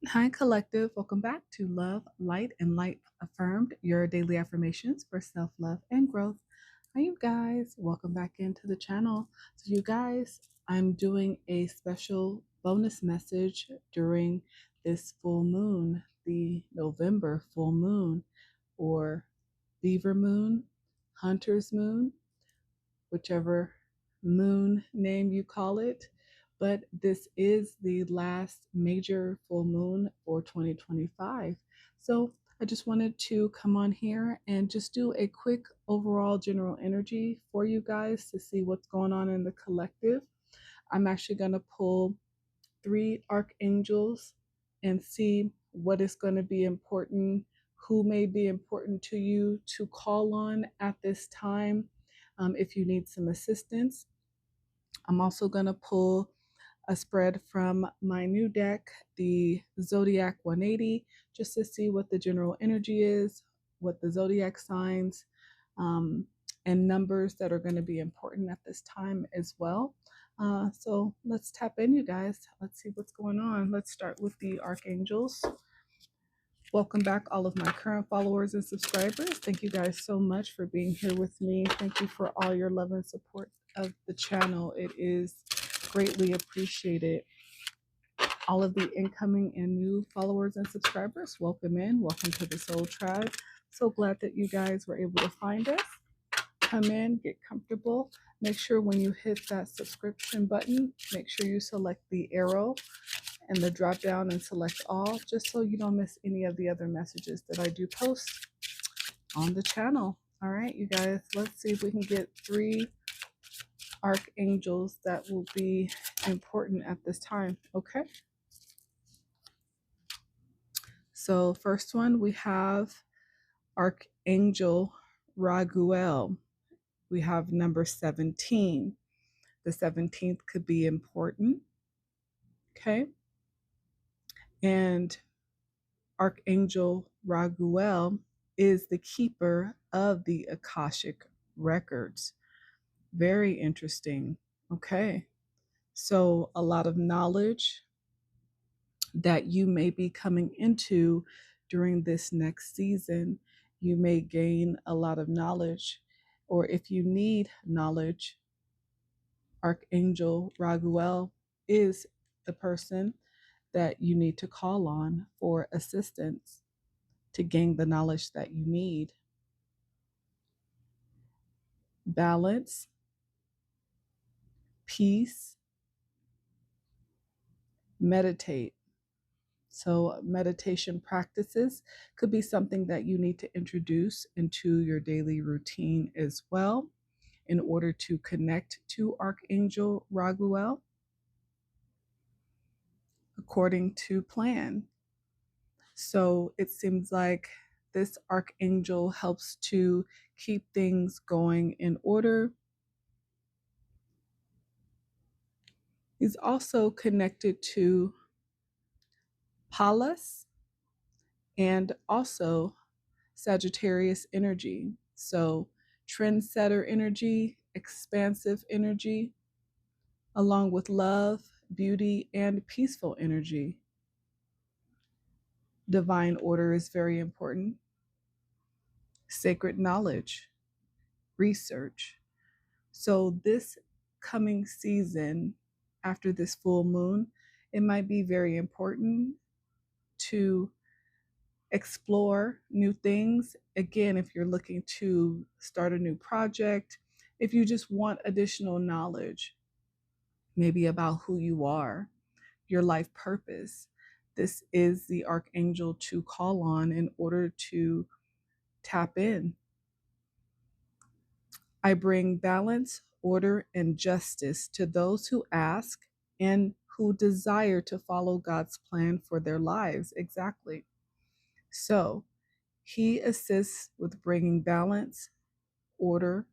Hi, Collective. Welcome back to Love, Light, and Light Affirmed, your daily affirmations for self love and growth. Hi, you guys. Welcome back into the channel. So, you guys, I'm doing a special bonus message during this full moon, the November full moon, or Beaver Moon, Hunter's Moon, whichever moon name you call it. But this is the last major full moon for 2025. So I just wanted to come on here and just do a quick overall general energy for you guys to see what's going on in the collective. I'm actually going to pull three archangels and see what is going to be important, who may be important to you to call on at this time if you need some assistance. I'm also going to pull a spread from my new deck, the Zodiac 180, just to see what the general energy is, what the zodiac signs, um, and numbers that are going to be important at this time as well. So let's tap in, you guys. Let's see what's going on. Let's start with the archangels. Welcome back, all of my current followers and subscribers. Thank you guys so much for being here with me. Thank you for all your love and support of the channel. It is greatly appreciated. All of the incoming and new followers and subscribers, welcome in. Welcome to the Soul Tribe. So glad that you guys were able to find us. Come in, get comfortable. Make sure when you hit that subscription button, make sure you select the arrow and the drop down and select all, just so you don't miss any of the other messages that I do post on the channel. All right, you guys, let's see if we can get three archangels that will be important at this time. Okay. So first one, we have Archangel Raguel. We have number 17. The 17th could be important. Okay. And Archangel Raguel is the keeper of the Akashic records. Very interesting. Okay. So a lot of knowledge that you may be coming into during this next season. You may gain a lot of knowledge, or if you need knowledge, Archangel Raguel is the person that you need to call on for assistance to gain the knowledge that you need. Balance, peace, meditate. So, meditation practices could be something that you need to introduce into your daily routine as well in order to connect to Archangel Raguel according to plan. So, it seems like this archangel helps to keep things going in order. He's also connected to Pallas and also Sagittarius energy. So, trendsetter energy, expansive energy, along with love, beauty, and peaceful energy. Divine order is very important. Sacred knowledge, research. So, this coming season, after this full moon, it might be very important to explore new things. Again, if you're looking to start a new project, if you just want additional knowledge, maybe about who you are, your life purpose, this is the archangel to call on in order to tap in. I bring balance, order, and justice to those who ask and who desire to follow God's plan for their lives. Exactly. So, he assists with bringing balance, order,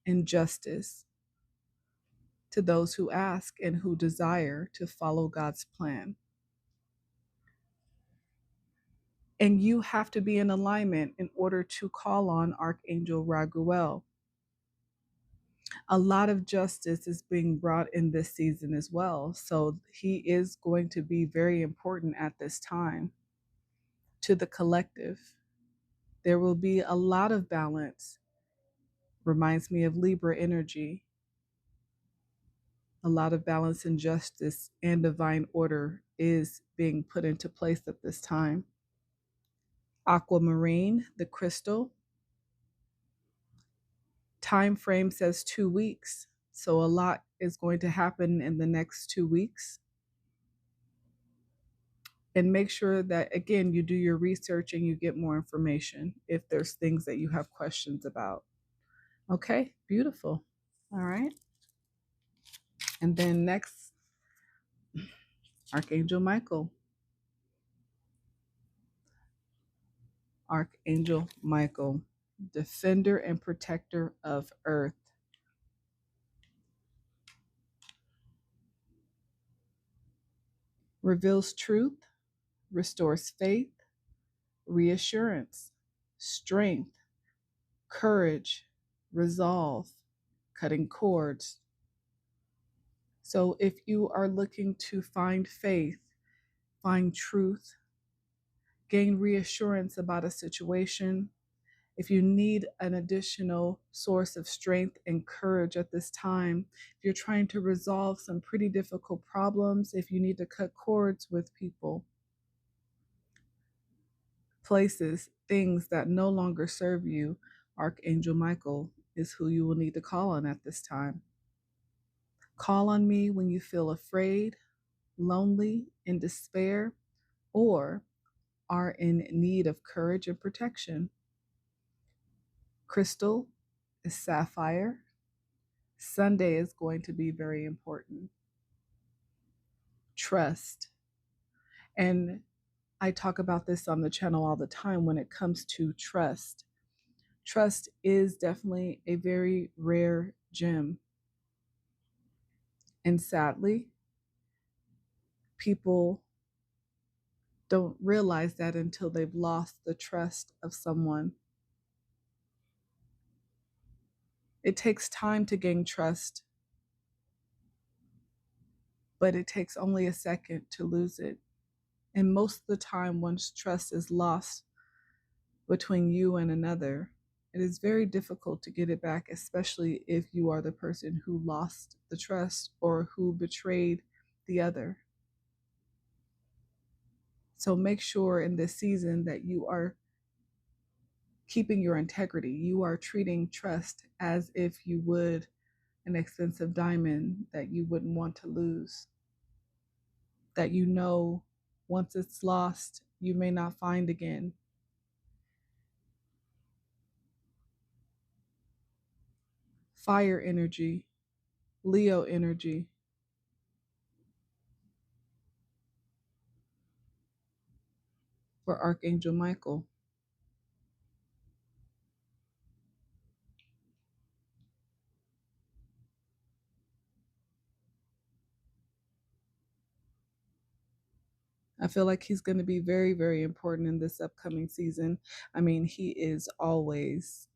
and justice to those who ask and who desire to follow God's plan. And you have to be in alignment in order to call on Archangel Raguel. A lot of justice is being brought in this season as well. So he is going to be very important at this time to the collective. There will be a lot of balance. Reminds me of Libra energy. A lot of balance and justice and divine order is being put into place at this time. Aquamarine, the crystal, time frame says 2 weeks. So a lot is going to happen in the next 2 weeks. And make sure that, again, you do your research and you get more information if there's things that you have questions about. Okay, beautiful. All right. And then next, Archangel Michael. Archangel Michael, defender and protector of earth. Reveals truth, restores faith, reassurance, strength, courage, resolve, cutting cords. So if you are looking to find faith, find truth, gain reassurance about a situation, if you need an additional source of strength and courage at this time, if you're trying to resolve some pretty difficult problems, if you need to cut cords with people, places, things that no longer serve you, Archangel Michael is who you will need to call on at this time. Call on me when you feel afraid, lonely, in despair, or are in need of courage and protection. Crystal is sapphire. Sunday is going to be very important. Trust. And I talk about this on the channel all the time when it comes to trust. Trust is definitely a very rare gem. And sadly, people don't realize that until they've lost the trust of someone. It takes time to gain trust, but it takes only a second to lose it. And most of the time, once trust is lost between you and another, it is very difficult to get it back, especially if you are the person who lost the trust or who betrayed the other. So make sure in this season that you are keeping your integrity. You are treating trust as if you would an expensive diamond that you wouldn't want to lose. That you know once it's lost, you may not find again. Fire energy, Leo energy. For Archangel Michael. I feel like he's going to be very, very important in this upcoming season. I mean, he is always,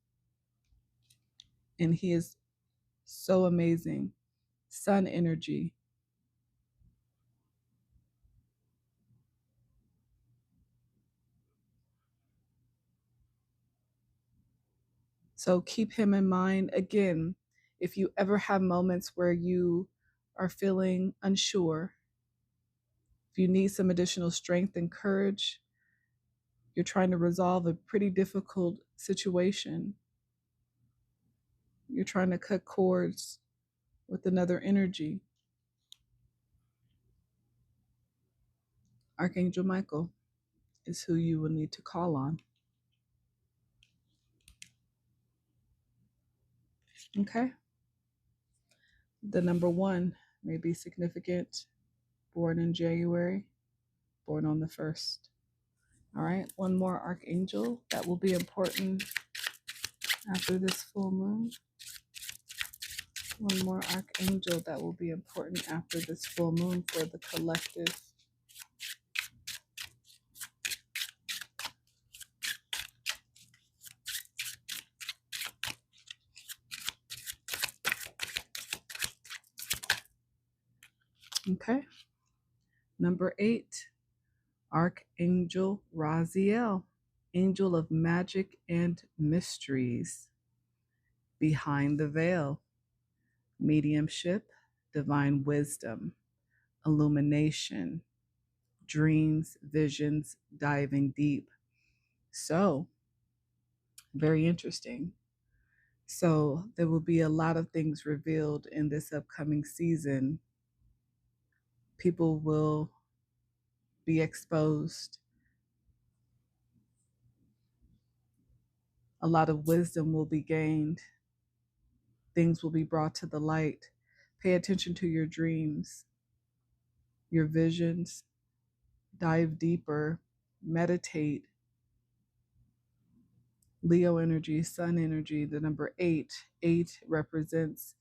and he is so amazing. Sun energy. So keep him in mind. Again, if you ever have moments where you are feeling unsure, if you need some additional strength and courage, you're trying to resolve a pretty difficult situation, you're trying to cut cords with another energy, Archangel Michael is who you will need to call on. Okay? The number 1 may be significant. Born in January, born on the 1st. All right, one more archangel that will be important after this full moon. One more archangel that will be important after this full moon for the collective. Okay. Number 8, Archangel Raziel, angel of magic and mysteries, behind the veil, mediumship, divine wisdom, illumination, dreams, visions, diving deep. So, very interesting. So, there will be a lot of things revealed in this upcoming season. People will be exposed. A lot of wisdom will be gained. Things will be brought to the light. Pay attention to your dreams, your visions. Dive deeper, meditate. Leo energy, sun energy, the number 8. 8 represents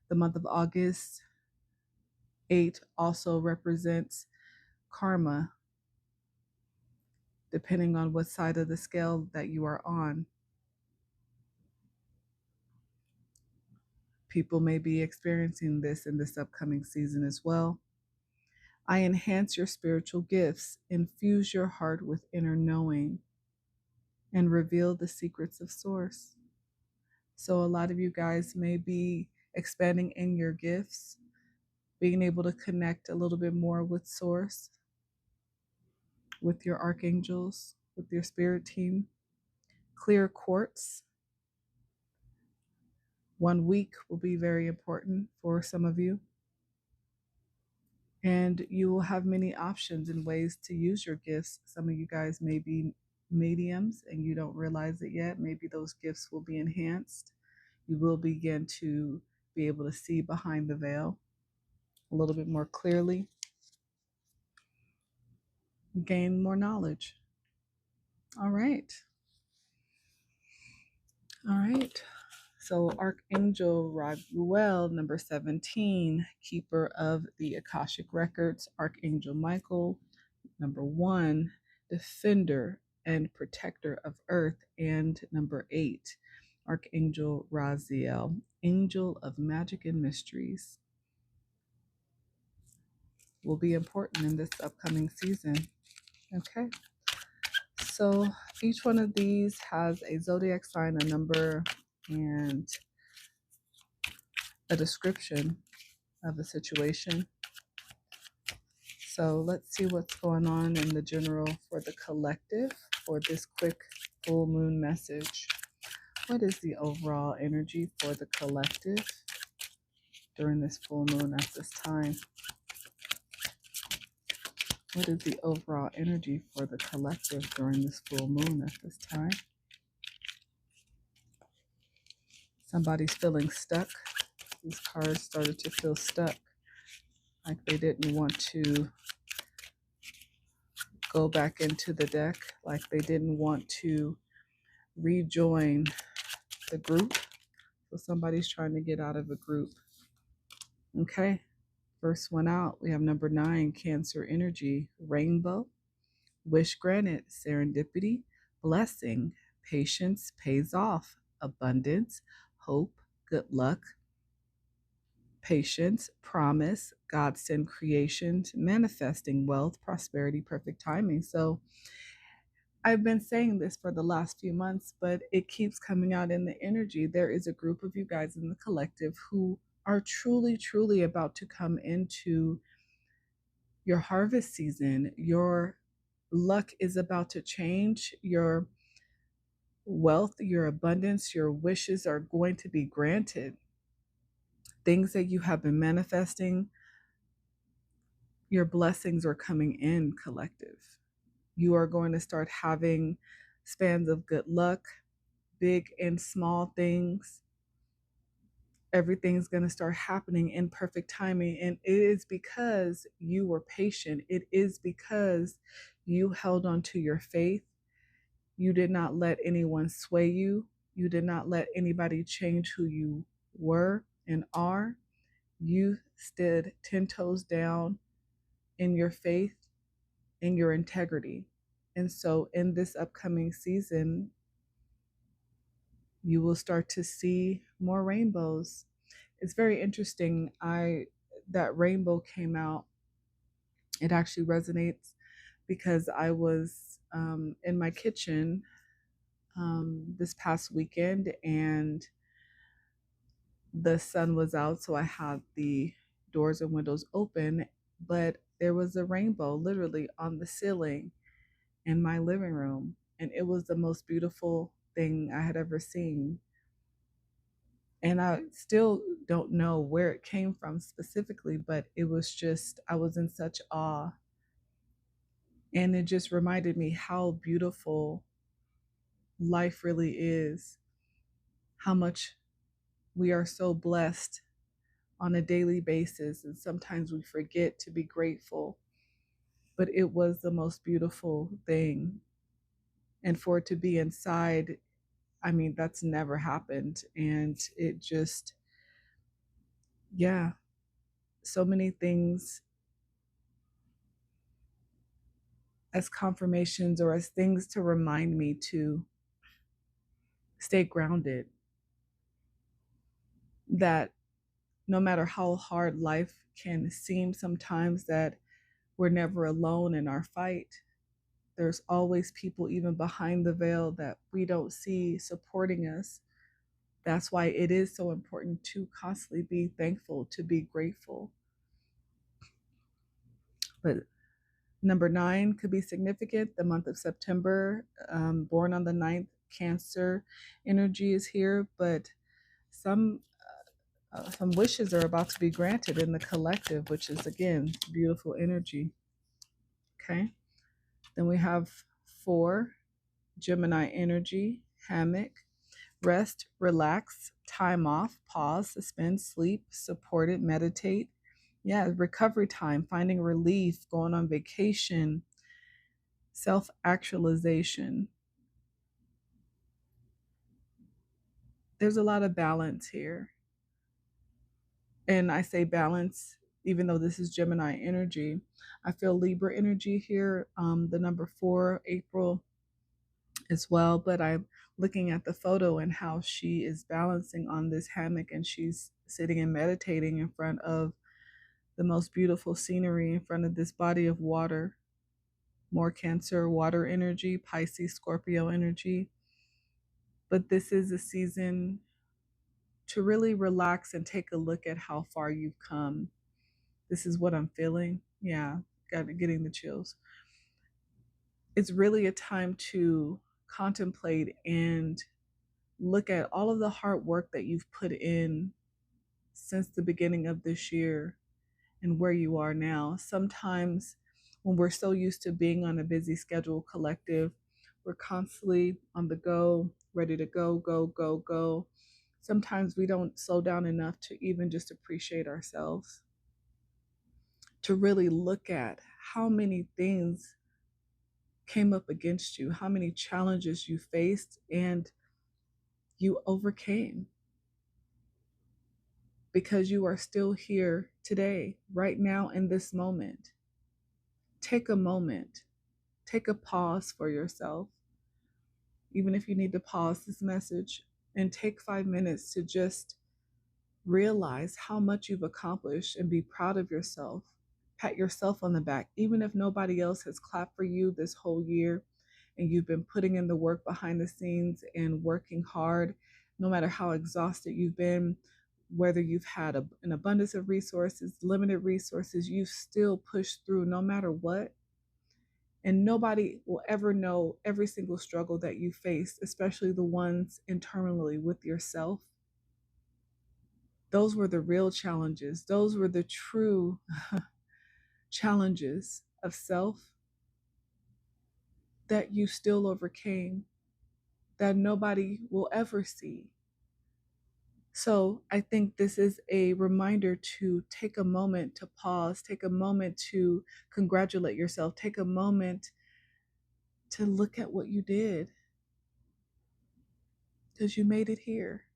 the month of August. 8 also represents karma, depending on what side of the scale that you are on. People may be experiencing this in this upcoming season as well. I enhance your spiritual gifts, infuse your heart with inner knowing, and reveal the secrets of Source. So, a lot of you guys may be expanding in your gifts, being able to connect a little bit more with Source, with your archangels, with your spirit team. Clear quartz. 1 week will be very important for some of you. And you will have many options and ways to use your gifts. Some of you guys may be mediums and you don't realize it yet. Maybe those gifts will be enhanced. You will begin to be able to see behind the veil a little bit more clearly, gain more knowledge. All right. All right. So Archangel Raguel, number 17, keeper of the Akashic Records. Archangel Michael, number 1, defender and protector of earth. And number 8, Archangel Raziel, angel of magic and mysteries, will be important in this upcoming season. Okay. So each one of these has a zodiac sign, a number, and a description of a situation. So let's see what's going on in the general for the collective for this quick full moon message. What is the overall energy for the collective during this full moon at this time? What is the overall energy for the collective during this full moon at this time? Somebody's feeling stuck. These cards started to feel stuck, like they didn't want to go back into the deck, like they didn't want to rejoin the group. So somebody's trying to get out of a group. Okay, first one out, we have number 9, Cancer energy, rainbow, wish granted, serendipity, blessing, patience pays off, abundance, hope, good luck, patience, promise, God send creations, manifesting wealth, prosperity, perfect timing. So I've been saying this for the last few months, but it keeps coming out in the energy. There is a group of you guys in the collective who are truly, truly about to come into your harvest season. Your luck is about to change. Your wealth, your abundance, your wishes are going to be granted. Things that you have been manifesting, your blessings are coming in, collective. You are going to start having spans of good luck, big and small things. Everything's going to start happening in perfect timing. And it is because you were patient. It is because you held on to your faith. You did not let anyone sway you. You did not let anybody change who you were and are. You stood 10 toes down in your faith, in your integrity. And so in this upcoming season, you will start to see more rainbows. It's very interesting. That rainbow came out It actually resonates because I was in my kitchen this past weekend, and the sun was out, so I had the doors and windows open, but there was a rainbow literally on the ceiling in my living room, and it was the most beautiful thing I had ever seen. And I still don't know where it came from specifically, but it was just, I was in such awe. And it just reminded me how beautiful life really is, how much we are so blessed on a daily basis. And sometimes we forget to be grateful, but it was the most beautiful thing. And for it to be inside, I mean, that's never happened. And it just, yeah, so many things as confirmations or as things to remind me to stay grounded, that no matter how hard life can seem sometimes, that we're never alone in our fight. There's always people even behind the veil that we don't see supporting us. That's why it is so important to constantly be thankful, to be grateful. But number 9 could be significant. The month of September, born on the 9th, Cancer energy is here, but some some wishes are about to be granted in the collective, which is again beautiful energy. Okay, then we have 4, Gemini energy, hammock, rest, relax, time off, pause, suspend, sleep, support it, meditate. Yeah, recovery time, finding relief, going on vacation, self actualization. There's a lot of balance here. And I say balance, even though this is Gemini energy. I feel Libra energy here, the number 4, April as well. But I'm looking at the photo and how she is balancing on this hammock, and she's sitting and meditating in front of the most beautiful scenery, in front of this body of water. More Cancer, water energy, Pisces, Scorpio energy. But this is a season to really relax and take a look at how far you've come. This is what I'm feeling. Yeah, getting the chills. It's really a time to contemplate and look at all of the hard work that you've put in since the beginning of this year and where you are now. Sometimes when we're so used to being on a busy schedule collective, we're constantly on the go, ready to go, go, go, go. Sometimes we don't slow down enough to even just appreciate ourselves, to really look at how many things came up against you, how many challenges you faced, and you overcame, because you are still here today, right now, in this moment. Take a moment, take a pause for yourself, even if you need to pause this message, and take 5 minutes to just realize how much you've accomplished and be proud of yourself. Pat yourself on the back, even if nobody else has clapped for you this whole year and you've been putting in the work behind the scenes and working hard, no matter how exhausted you've been, whether you've had an abundance of resources, limited resources, you've still pushed through no matter what. And nobody will ever know every single struggle that you face, especially the ones internally with yourself. Those were the real challenges. Those were the true challenges of self that you still overcame, that nobody will ever see. So I think this is a reminder to take a moment to pause, take a moment to congratulate yourself, take a moment to look at what you did, because you made it here.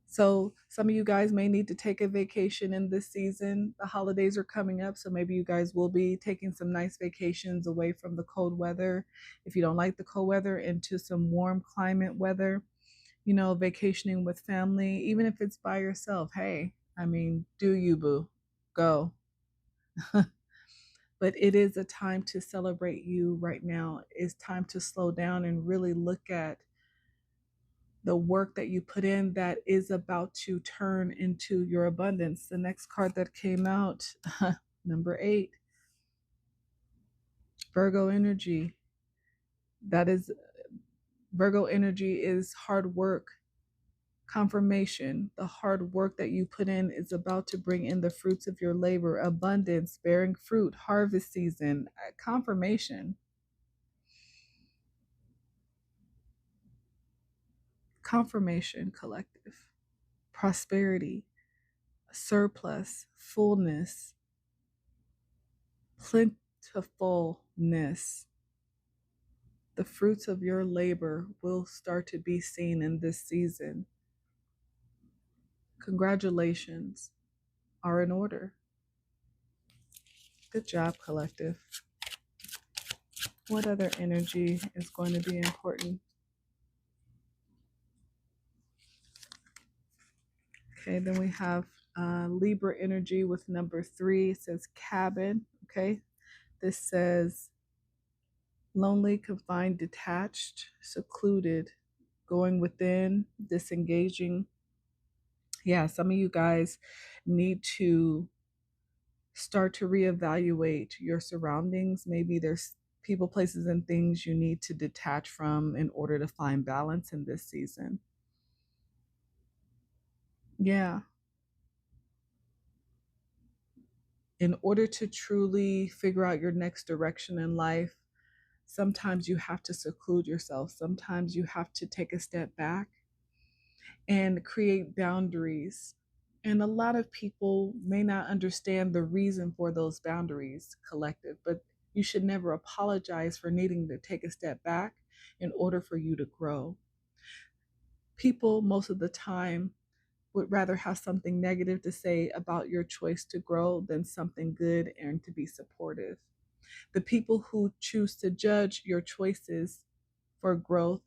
So some of you guys may need to take a vacation in this season. The holidays are coming up, so maybe you guys will be taking some nice vacations away from the cold weather. If you don't like the cold weather, into some warm climate weather, vacationing with family, even if it's by yourself. Hey, I mean, do you, boo? go. But it is a time to celebrate you right now. It's time to slow down and really look at the work that you put in that is about to turn into your abundance. The next card that came out, number 8, Virgo energy. That is, Virgo energy is hard work, confirmation. The hard work that you put in is about to bring in the fruits of your labor, abundance, bearing fruit, harvest season, confirmation. Confirmation, collective, prosperity, surplus, fullness, plentifulness. The fruits of your labor will start to be seen in this season. Congratulations are in order. Good job, collective. What other energy is going to be important? Okay, then we have Libra energy with number 3. It says cabin. Okay, this says lonely, confined, detached, secluded, going within, disengaging. Yeah, some of you guys need to start to reevaluate your surroundings. Maybe there's people, places, and things you need to detach from in order to find balance in this season. Yeah. In order to truly figure out your next direction in life, sometimes you have to seclude yourself. Sometimes you have to take a step back and create boundaries. And a lot of people may not understand the reason for those boundaries, collective, but you should never apologize for needing to take a step back in order for you to grow. People, most of the time, would rather have something negative to say about your choice to grow than something good and to be supportive. The people who choose to judge your choices for growth,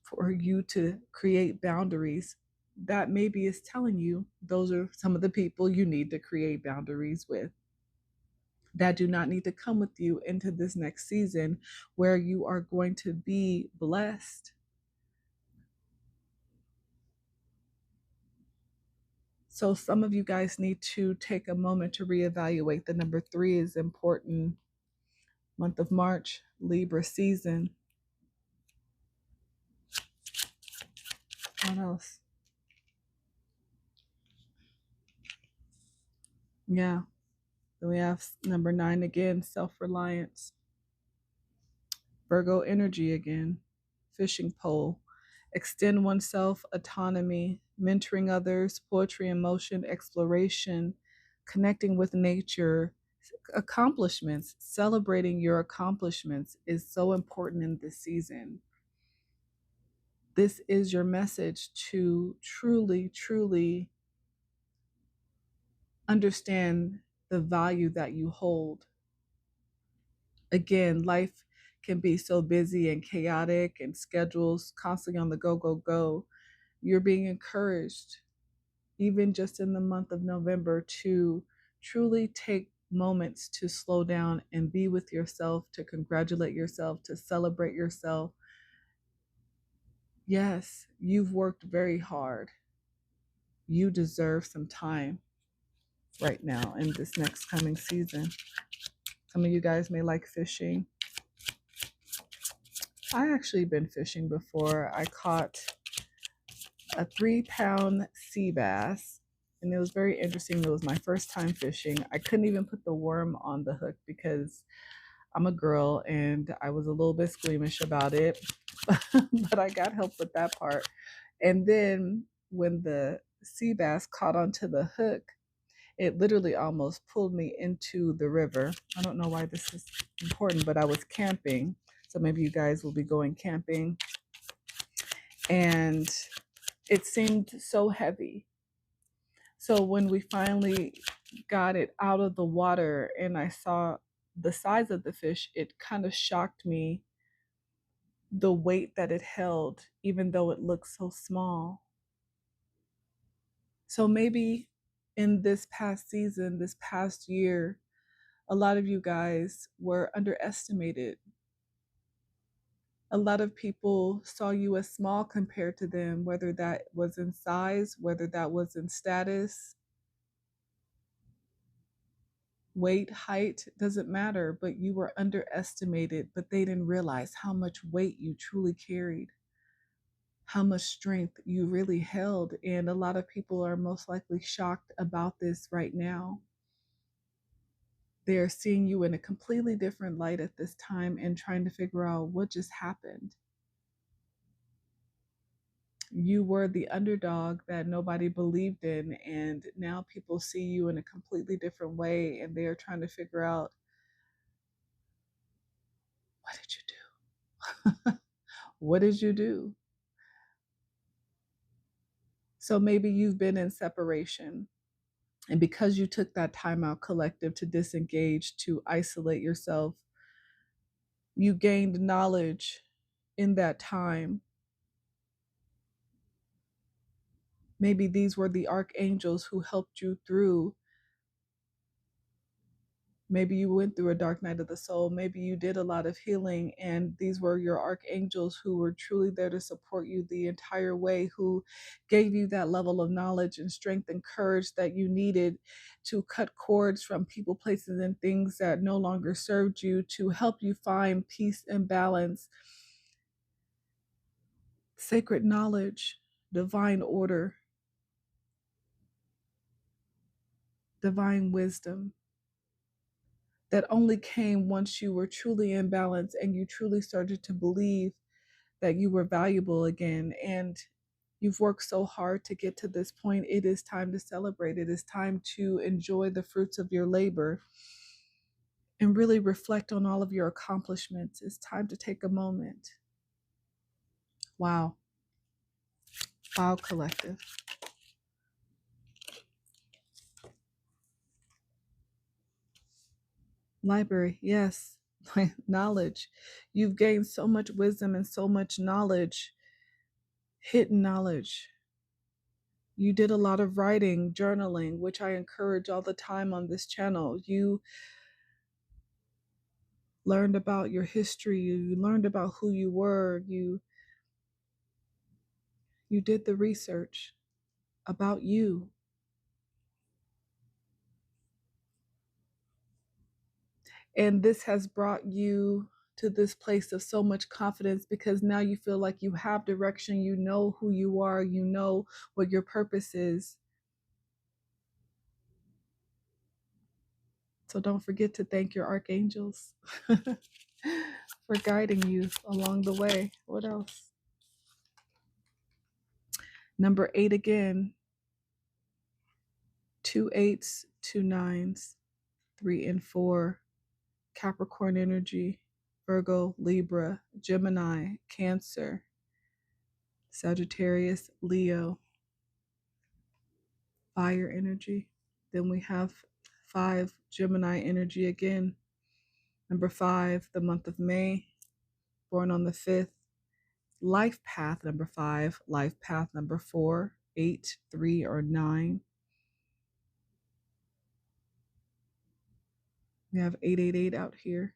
for you to create boundaries, that maybe is telling you those are some of the people you need to create boundaries with, that do not need to come with you into this next season where you are going to be blessed. So some of you guys need to take a moment to reevaluate. The number 3 is important. Month of March, Libra season. What else? Yeah. Then we have number 9 again, self-reliance. Virgo energy again, fishing pole. Extend oneself, autonomy, mentoring others, poetry in motion, exploration, connecting with nature, accomplishments. Celebrating your accomplishments is so important in this season. This is your message to truly, truly understand the value that you hold. Again, life can be so busy and chaotic and schedules constantly on the go, go, go. You're being encouraged, even just in the month of November, to truly take moments to slow down and be with yourself, to congratulate yourself, to celebrate yourself. Yes, you've worked very hard. You deserve some time right now in this next coming season. Some of you guys may like fishing. I actually been fishing before. I caught a 3-pound sea bass, and it was very interesting. It was my first time fishing. I couldn't even put the worm on the hook because I'm a girl and I was a little bit squeamish about it, but I got help with that part. And then when the sea bass caught onto the hook, it literally almost pulled me into the river. I don't know why this is important, but I was camping. So maybe you guys will be going camping. And it seemed so heavy. So when we finally got it out of the water and I saw the size of the fish, it kind of shocked me, the weight that it held, even though it looked so small. So maybe in this past season, this past year, a lot of you guys were underestimated. A lot of people saw you as small compared to them, whether that was in size, whether that was in status, weight, height, doesn't matter, but you were underestimated, but they didn't realize how much weight you truly carried, how much strength you really held. And a lot of people are most likely shocked about this right now. They're seeing you in a completely different light at this time and trying to figure out what just happened. You were the underdog that nobody believed in, and now people see you in a completely different way, and they're trying to figure out, what did you do? What did you do? So maybe you've been in separation, and because you took that time out collective to disengage, to isolate yourself, you gained knowledge in that time. Maybe these were the archangels who helped you through. Maybe you went through a dark night of the soul. Maybe you did a lot of healing, and these were your archangels who were truly there to support you the entire way, who gave you that level of knowledge and strength and courage that you needed to cut cords from people, places, and things that no longer served you, to help you find peace and balance, sacred knowledge, divine order, divine wisdom, that only came once you were truly in balance and you truly started to believe that you were valuable again. And you've worked so hard to get to this point. It is time to celebrate. It is time to enjoy the fruits of your labor and really reflect on all of your accomplishments. It's time to take a moment. Wow. Wow, collective. Library, yes. Knowledge. You've gained so much wisdom and so much knowledge, hidden knowledge. You did a lot of writing, journaling, which I encourage all the time on this channel. You learned about your history. You learned about who you were. You did the research about you. And this has brought you to this place of so much confidence, because now you feel like you have direction. You know who you are. You know what your purpose is. So don't forget to thank your archangels for guiding you along the way. What else? Number 8 again. 2 8s, 2 9s, 3 and 4. Capricorn energy, Virgo, Libra, Gemini, Cancer, Sagittarius, Leo. Fire energy. Then we have 5, Gemini energy again. Number 5, the month of May, born on the 5th. Life path number 5, life path number 4, 8, 3, or 9. We have 888 out here.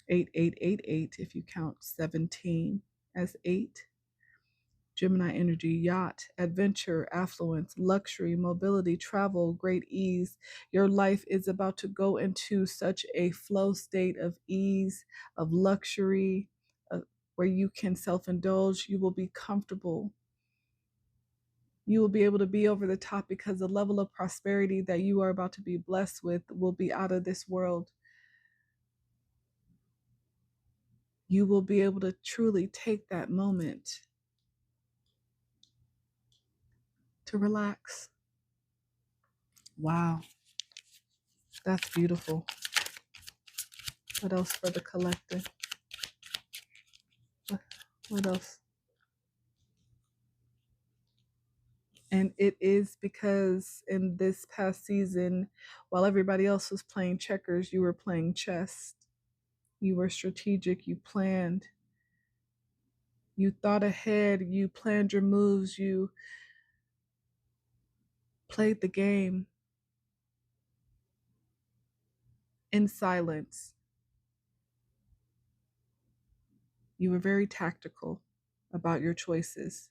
8888 if you count 17 as 8. Gemini energy, yacht, adventure, affluence, luxury, mobility, travel, great ease. Your life is about to go into such a flow state of ease, of luxury, where you can self-indulge. You will be comfortable. You will be able to be over the top, because the level of prosperity that you are about to be blessed with will be out of this world. You will be able to truly take that moment to relax. Wow, that's beautiful. What else for the collective? What else? And it is because in this past season, while everybody else was playing checkers, you were playing chess. You were strategic, you planned, you thought ahead, you planned your moves, you played the game in silence. You were very tactical about your choices.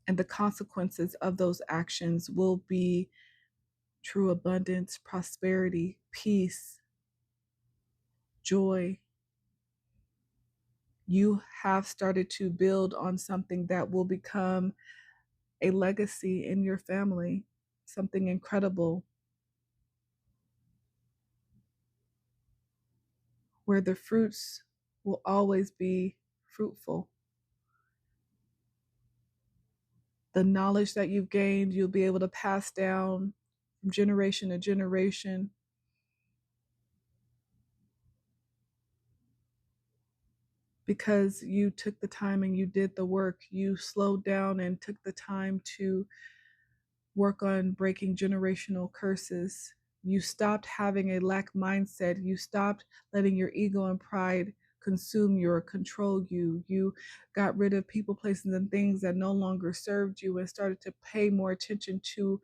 And the consequences of those actions will be true abundance, prosperity, peace, joy. You have started to build on something that will become a legacy in your family, something incredible, where the fruits will always be fruitful. The knowledge that you've gained, you'll be able to pass down from generation to generation. Because you took the time and you did the work, you slowed down and took the time to work on breaking generational curses. You stopped having a lack mindset. You stopped letting your ego and pride consume you or control you. You got rid of people, places, and things that no longer served you and started to pay more attention to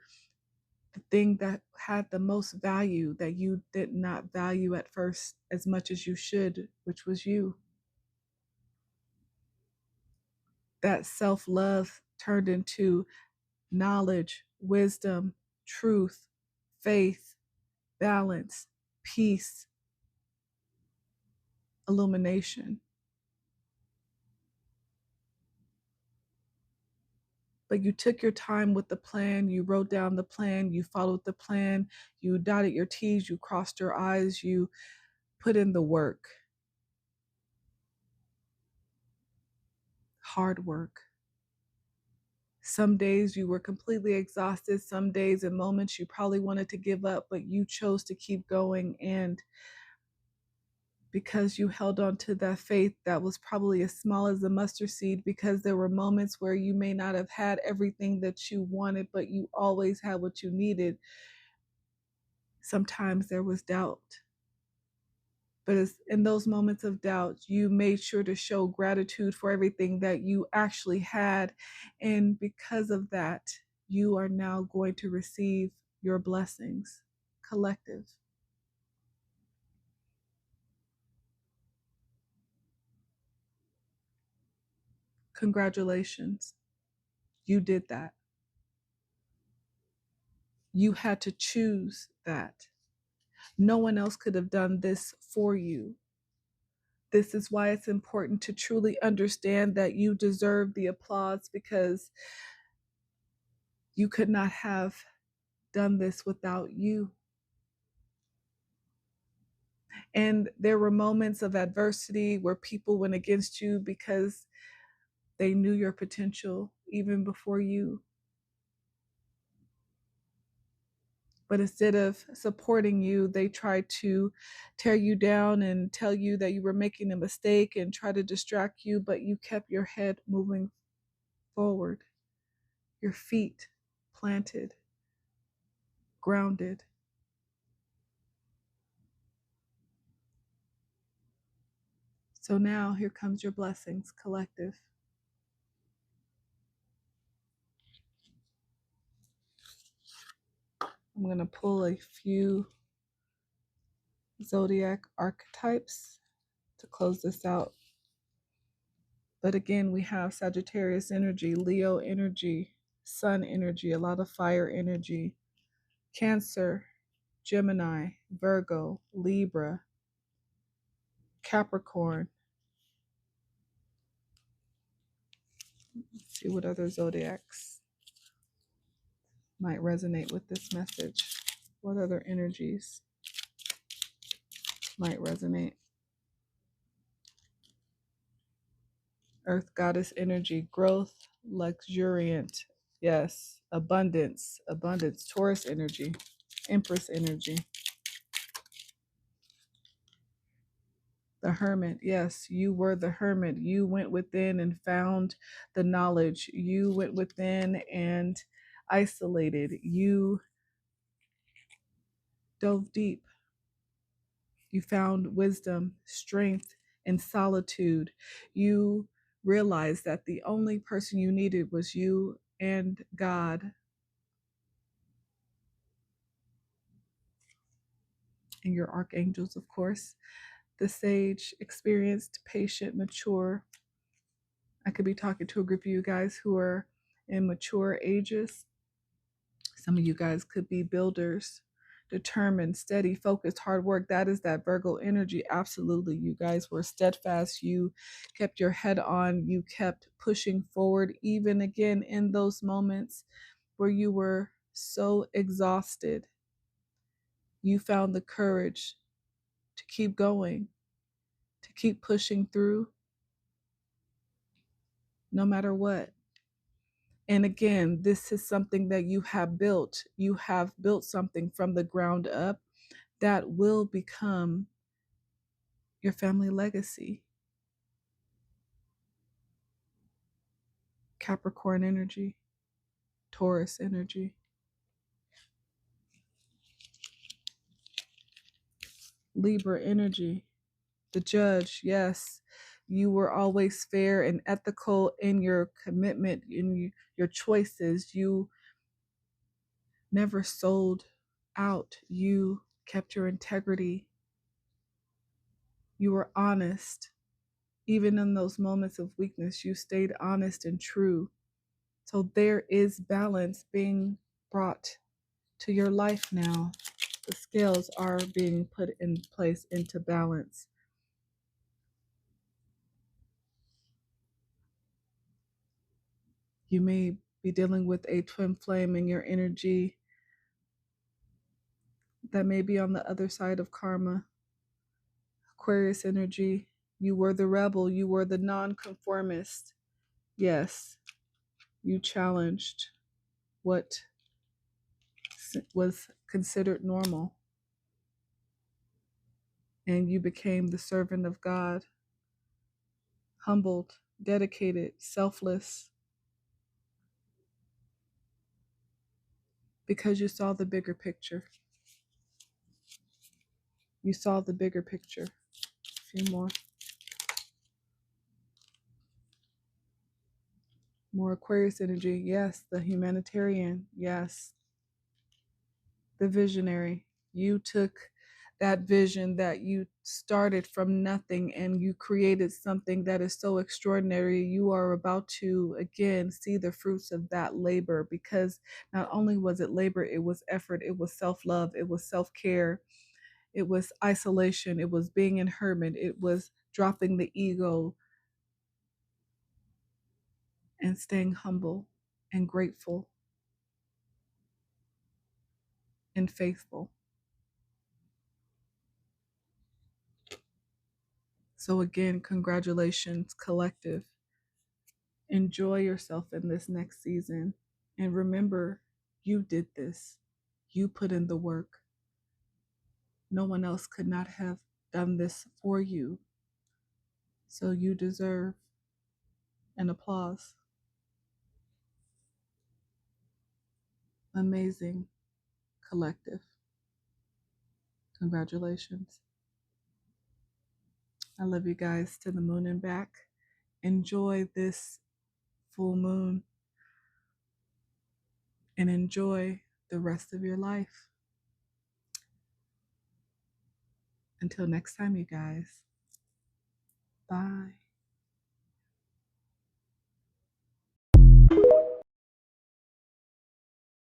the thing that had the most value that you did not value at first as much as you should, which was you. That self-love turned into knowledge, wisdom, truth, faith, balance, peace, illumination. But you took your time with the plan, you wrote down the plan, you followed the plan, you dotted your T's, you crossed your I's, you put in the work. Hard work. Some days you were completely exhausted. Some days and moments you probably wanted to give up, but you chose to keep going. And because you held on to that faith that was probably as small as a mustard seed, because there were moments where you may not have had everything that you wanted, but you always had what you needed. Sometimes there was doubt. But it's in those moments of doubt, you made sure to show gratitude for everything that you actually had. And because of that, you are now going to receive your blessings, collective. Congratulations. You did that. You had to choose that. No one else could have done this for you. This is why it's important to truly understand that you deserve the applause, because you could not have done this without you. And there were moments of adversity where people went against you because they knew your potential even before you. But instead of supporting you, they tried to tear you down and tell you that you were making a mistake and try to distract you, but you kept your head moving forward, your feet planted, grounded. So now here comes your blessings, collective. I'm going to pull a few Zodiac archetypes to close this out. But again, we have Sagittarius energy, Leo energy, Sun energy, a lot of fire energy, Cancer, Gemini, Virgo, Libra, Capricorn. Let's see what other zodiacs might resonate with this message. What other energies might resonate? Earth goddess energy, growth, luxuriant. Yes, abundance, abundance. Taurus energy, Empress energy. The hermit, yes, you were the hermit. You went within and found the knowledge. You went within and isolated. You dove deep. You found wisdom, strength, and solitude. You realized that the only person you needed was you and God. and your archangels, of course. The sage, experienced, patient, mature. I could be talking to a group of you guys who are in mature ages. Some of you guys could be builders, determined, steady, focused, hard work. That is that Virgo energy. Absolutely. You guys were steadfast. You kept your head on. You kept pushing forward, even again in those moments where you were so exhausted. You found the courage to keep going, to keep pushing through, no matter what. And again, this is something that you have built. You have built something from the ground up that will become your family legacy. Capricorn energy, Taurus energy, Libra energy, the judge. Yes, you were always fair and ethical in your commitment, in your choices. You never sold out. You kept your integrity. You were honest. Even in those moments of weakness, you stayed honest and true. So there is balance being brought to your life now. The scales are being put in place into balance. You may be dealing with a twin flame in your energy that may be on the other side of karma. Aquarius energy, you were the rebel, you were the nonconformist. Yes, you challenged what was considered normal, and you became the servant of God, humbled, dedicated, selfless, because you saw the bigger picture. You saw the bigger picture. A few more. More Aquarius energy. Yes, the humanitarian. Yes, the visionary. You took that vision that you started from nothing and you created something that is so extraordinary. You are about to again see the fruits of that labor, because not only was it labor, it was effort, it was self-love, it was self-care, it was isolation, it was being in hermit, it was dropping the ego and staying humble and grateful and faithful. So again, congratulations, collective. Enjoy yourself in this next season. And remember, you did this. You put in the work. No one else could not have done this for you. So you deserve an applause. Amazing, collective. Congratulations. I love you guys to the moon and back. Enjoy this full moon and enjoy the rest of your life. Until next time, you guys. Bye.